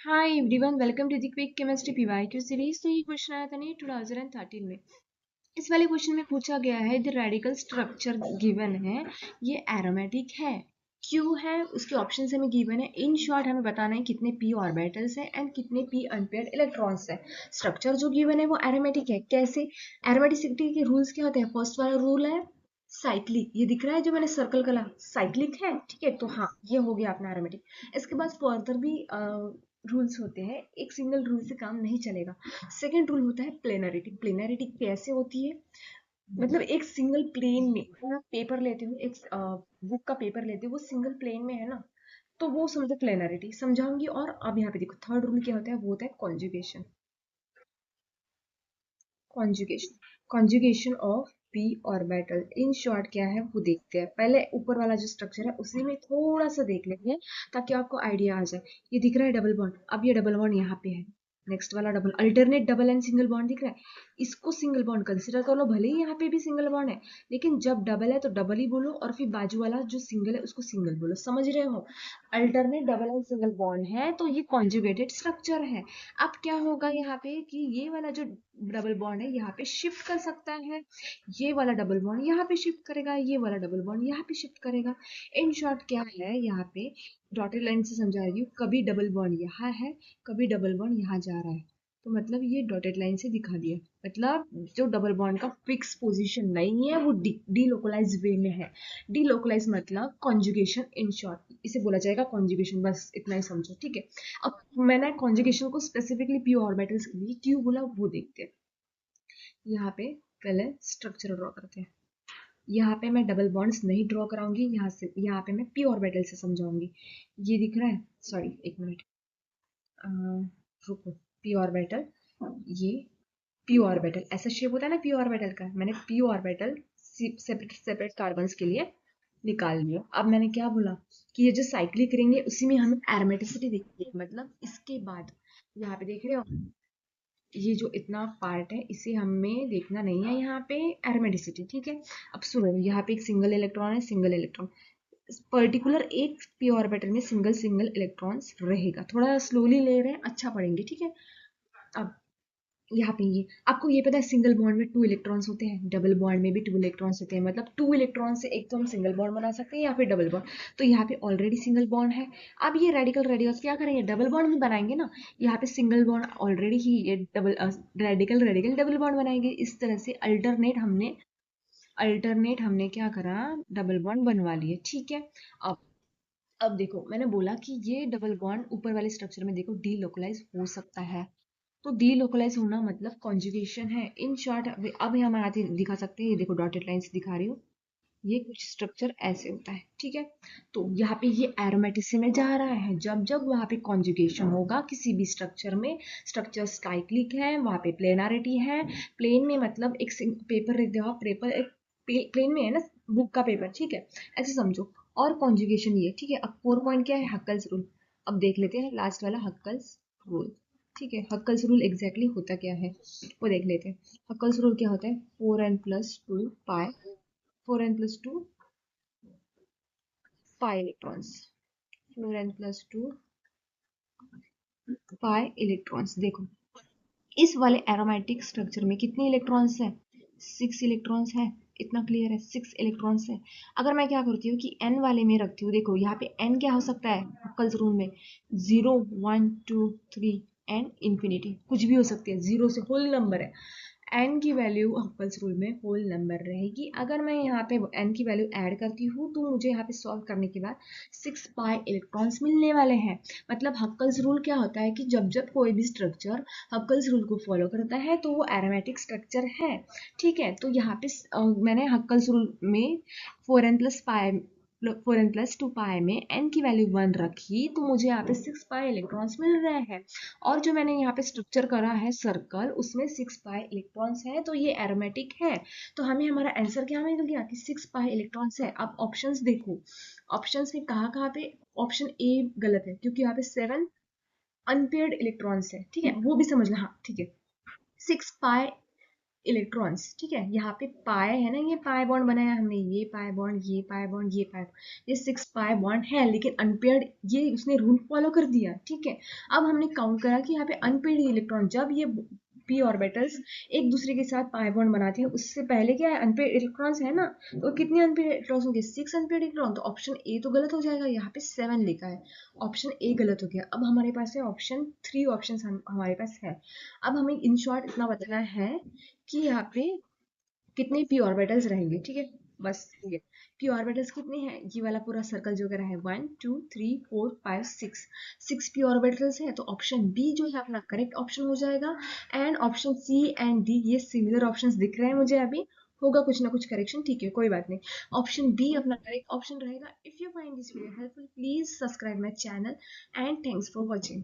Hi everyone, welcome to the Quick Chemistry PYQ series। तो ये question आया था नहीं 2013 में। इस वाले क्वेश्चन में पूछा गया है द रेडिकल स्ट्रक्चर गिवन है, ये एरोमेटिक है, क्यों है, उसके ऑप्शन हमें गिवन है। इन शॉर्ट हमें बताना है कितने p ऑर्बिटल्स है एंड कितने p अनपेयर्ड इलेक्ट्रॉन्स है। स्ट्रक्चर जो गिवन है वो एरोमेटिक है। कैसे? एरोमेटिसिटी के रूल्स क्या होते हैं? फर्स्ट वाला रूल है साइक्लिक, ये दिख रहा है जो मैंने सर्कल करा, साइक्लिक है, ठीक है। तो हाँ, ये हो गया अपना एरोमेटिक। इसके बाद फर्दर भी रूल्स होते हैं, एक सिंगल रूल से काम नहीं चलेगा। सेकेंड रूल होता है प्लेनरिटी। प्लेनरिटी कैसे होती है? मतलब एक सिंगल प्लेन में मैं पेपर लेती हूँ, एक बुक का पेपर लेती हूँ, वो सिंगल प्लेन में है ना, तो वो समझो प्लेनरिटी समझाऊंगी। और अब यहाँ पे देखो थर्ड रूल क्या होता है, वो होता है conjugation. Conjugation conjugation of P orbital. In short क्या है वो देखते हैं। पहले ऊपर वाला जो स्ट्रक्चर है उसी में थोड़ा सा देख लेंगे ताकि आपको आइडिया आ जाए। ये दिख रहा है डबल बॉन्ड, अब ये डबल बॉन्ड यहाँ पे है। नेक्स्ट वाला double alternate double and single bond दिख रहा है, इसको सिंगल बॉन्ड कंसिडर कर लो, भले ही यहाँ पे भी सिंगल बॉन्ड है, लेकिन जब डबल है तो डबल ही बोलो और फिर बाजू वाला जो सिंगल है उसको सिंगल बोलो। समझ रहे हो? Alternate double and single bond है तो ये कॉन्जुगेटेड स्ट्रक्चर है। अब क्या होगा यहाँ पे कि ये वाला जो डबल बॉन्ड है यहाँ पे शिफ्ट कर सकता है, ये वाला डबल बॉन्ड यहाँ पे शिफ्ट करेगा, ये वाला डबल बॉन्ड यहाँ पे शिफ्ट करेगा। इन शॉर्ट क्या है, यहाँ पे डॉटेड लाइन से समझा रही हूँ, कभी डबल बॉन्ड यहाँ है, कभी डबल बॉन्ड यहाँ जा रहा है, तो मतलब ये डॉटेड लाइन से दिखा दिया। मतलब जो डबल बॉन्ड का फिक्स पोजीशन नहीं है वो डीलोकलाइज वे में है। डीलोकलाइज मतलब कॉन्जुगेशन, इन शॉर्ट इसे बोला जाएगा कॉन्जुगेशन, बस इतना ही समझो, ठीक है। अब मैंने कॉन्जुगेशन को स्पेसिफिकली पी ऑर्बिटल्स के लिए क्यों बोला वो देखते हैं। यहाँ पे पहले स्ट्रक्चर ड्रॉ करते हैं। यहाँ पे मैं डबल बॉन्ड्स नहीं ड्रॉ कराऊंगी, यहाँ से यहाँ पे मैं पी ऑर्बिटल से समझाऊंगी। ये दिख रहा है, सॉरी एक मिनट, रुको। पी ऑर्बिटल, ये पी ऑर्बिटल ऐसा शेप होता है ना पी ऑर्बिटल का, मैंने P orbital separate separate carbons के लिए निकाल लिया। अब मैंने क्या बोला कि ये जो साइक्लिक रिंग है उसी में हमें एरोमेटिसिटी देखनी है, मतलब इसके बाद यहाँ पे देख रहे हो, ये जो इतना पार्ट है इसे हमें देखना नहीं है यहाँ पे एरोमेटिसिटी, ठीक है। अब सुनो, यहाँ पे एक सिंगल इलेक्ट्रॉन है, सिंगल इलेक्ट्रॉन, पर्टिकुलर एक पी ऑर्बिटल में सिंगल सिंगल इलेक्ट्रॉन्स रहेगा। थोड़ा स्लोली ले रहे हैं, अच्छा पढ़ेंगे, ठीक है। अब यहाँ पे ये आपको ये पता है सिंगल बॉन्ड में टू इलेक्ट्रॉन्स होते हैं, डबल बॉन्ड में भी टू इलेक्ट्रॉन्स होते हैं, मतलब टू इलेक्ट्रॉन से एक तो हम सिंगल बॉन्ड बना सकते हैं या फिर डबल बॉन्ड। तो यहाँ पे ऑलरेडी सिंगल बॉन्ड है। अब ये रेडिकल रेडिकल्स क्या करेंगे, डबल बॉन्ड भी बनाएंगे ना। यहाँ पे सिंगल बॉन्ड ऑलरेडी ही, ये double radical radical double bond बनाएंगे। इस तरह से अल्टरनेट हमने क्या करा, डबल बॉन्ड बनवा लिए, ठीक है। अब अब देखो मैंने बोला कि ये डबल बॉन्ड ऊपर वाले स्ट्रक्चर में देखो डीलोकलाइज हो सकता है, तो डीलोकलाइज होना मतलब कॉन्जुगेशन है। इन शॉर्ट अब हम आगे दिखा सकते हैं, ये देखो डॉटेड लाइंस दिखा रही हूँ, ये कुछ स्ट्रक्चर ऐसे होता है, ठीक है। तो यहाँ पे ये एरोमेटिसी में जा रहा है, जब जब वहाँ पे कॉन्जुगेशन होगा किसी भी स्ट्रक्चर में, स्ट्रक्चर साइक्लिक है, वहाँ पे प्लेनारिटी है। प्लेन में मतलब एक पेपर रख दो, पेपर एक प्लेन में है ना, बुक का पेपर, ठीक है, ऐसे समझो। और कॉन्जुगेशन ये, ठीक है। अब 4 पॉइंट क्या है, हक्कल्स रूल। अब देख लेते हैं लास्ट वाला हक्कल्स रूल, ठीक है। हक्कल्स रूल एग्जैक्टली होता क्या है वो देख लेते हैं। हक्कल्स रूल क्या होता है, 4n+2 पाई, 4n+2 pi electrons, 4n+2 pi electrons. देखो इस वाले एरोमेटिक स्ट्रक्चर में कितने इलेक्ट्रॉन्स है, 6 इलेक्ट्रॉन्स है। इतना क्लियर है, 6 इलेक्ट्रॉन्स है। अगर मैं क्या करती हूँ कि एन वाले में रखती हूँ, देखो यहाँ पे एन क्या हो सकता है हक्कल्स रूल में, 0 1 2 3 एंड इंफिनिटी, कुछ भी हो सकती है, जीरो से होल नंबर है। एन की वैल्यू हक्कल्स रूल में होल नंबर रहेगी। अगर मैं यहाँ पे एन की वैल्यू ऐड करती हूँ तो मुझे यहाँ पे सॉल्व करने के बाद 6 पाई इलेक्ट्रॉन्स मिलने वाले हैं। मतलब हक्कल्स रूल क्या होता है कि जब जब कोई भी स्ट्रक्चर हक्कल्स रूल को फॉलो करता है तो वो एरोमेटिक स्ट्रक्चर है, ठीक है। तो यहाँ पे मैंने हक्कल्स रूल में 4n+2 पाई में n की वैल्यू 1 रखी, तो मुझे यहाँ पे 6 पाई इलेक्ट्रॉन्स मिल रहे हैं। और जो मैंने यहाँ पे स्ट्रक्चर करा है सर्कल, उसमें 6 पाई इलेक्ट्रॉन्स है, तो ये एरोमेटिक है। तो हमें हमारा आंसर क्या मिल गया कि 6 पाई इलेक्ट्रॉन्स है। अब ऑप्शंस देखो, ऑप्शंस में कहाँ कहाँ पे ऑप्शन ए गलत है, क्योंकि यहाँ पे 7 अनपेयर्ड इलेक्ट्रॉन्स है, ठीक है, वो भी समझना, हाँ ठीक है। 6 पाई इलेक्ट्रॉन्स, ठीक है। यहाँ पे पाई है ना, ये पाई बॉन्ड बनाया हमने, ये पाई बॉन्ड, ये पाई बॉन्ड, ये पाई, ये 6 पाई बॉन्ड है, लेकिन अनपेयर्ड, ये उसने रूल फॉलो कर दिया, ठीक है। अब हमने काउंट करा कि यहाँ पे अनपेयर्ड इलेक्ट्रॉन, जब ये पी ऑर्बिटल्स एक दूसरे के साथ पाई बॉन्ड बनाते हैं, उससे पहले क्या है, अनपेयर्ड इलेक्ट्रॉन्स है ना, तो कितने अनपेयर्ड इलेक्ट्रॉन्स होंगे, 6 अनपेयर्ड इलेक्ट्रॉन, तो ऑप्शन ए तो गलत हो जाएगा, यहाँ पे 7 लिखा है, ऑप्शन ए गलत हो गया। अब हमारे पास है ऑप्शन 3, ऑप्शन हमारे पास है। अब हमें इन शॉर्ट इतना बताना है कि यहाँ पे कितने पी ऑर्बिटल्स रहेंगे, ठीक है, बस ठीक है। पी ऑर्बिटल्स कितने हैं, ये वाला पूरा सर्कल जो करा है, 1 2 3 4 5 6, 6 पी ऑर्बिटल्स है, तो ऑप्शन बी जो है अपना करेक्ट ऑप्शन हो जाएगा। And option C and D ये सिमिलर ऑप्शंस दिख रहे हैं मुझे अभी, होगा कुछ ना कुछ करेक्शन, ठीक है, कोई बात नहीं। ऑप्शन बी अपना करेक्ट ऑप्शन रहेगा। If you find this video helpful, please subscribe my channel and thanks for watching.